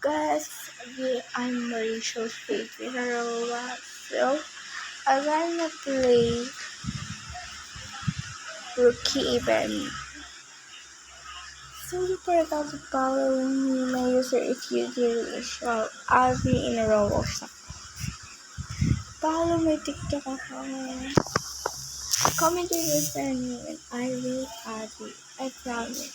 Guys, I'm Mauricio's favorite Aroa. So, I wanna play Rookie Event. So, you forgot to follow me, my user, if you do, so I'll be in a row or something. Follow my TikTok account. Comment your username and I will add you. I promise.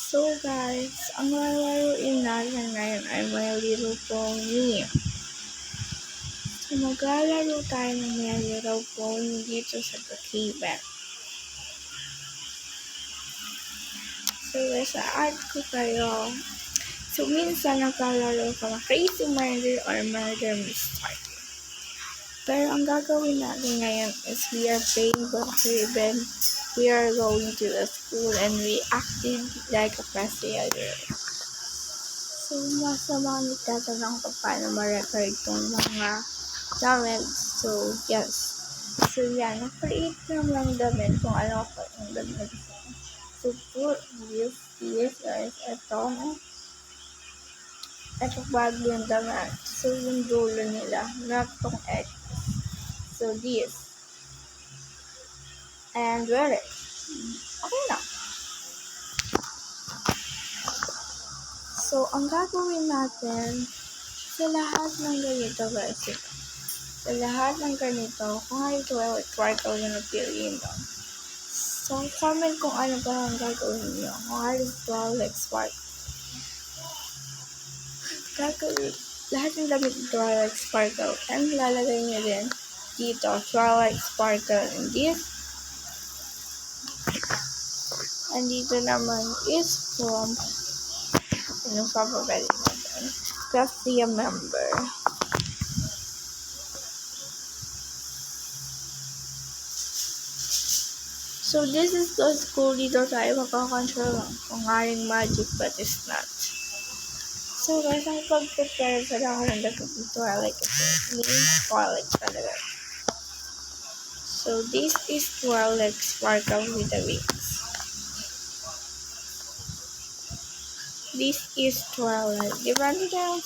So guys, ang lalaroin natin ngayon ay My Little Pony. So maglalaro tayo ng My Little Pony dito sa Kakiban. So guys, sa-add ko kayo. So minsan naglalaro ka ng Crazy Murder or Murder Mystery. Pero ang gagawin natin ngayon is we are playing Kakiban. We are going to the school and we acted like a player. So, masama nagtatanong ko paano ma-record itong mga comments. So, yes. So, yan. Na-create lang damit kung ano ako yung damit. So, put this guys. Ito bago yung damit. So, yung dulo nila. Not tong X. So, this. And wear it. Okay na. So, ang gagawin natin sa lahat ng ganito guys. Sa lahat ng ganito, kung ay 12 kwarto yung napiliin mo. So, comment kung ano ba ang gagawin nyo. Kung ay 12 like spark. Lahat ng damit ng Twilight Sparkle. And lalagay nyo din dito, Twilight Sparkle and this. And dito naman is from yung papabali natin. Kasi a member. So, this is the school. Dito tayo makakontrol lang kung haring magic but it's not. So, guys, ang pag-prepare sa lahat ng damit ng Twilight kasi Twilight talaga. So, this is Twilight Sparkle with the wings. This is Twilight. Di ba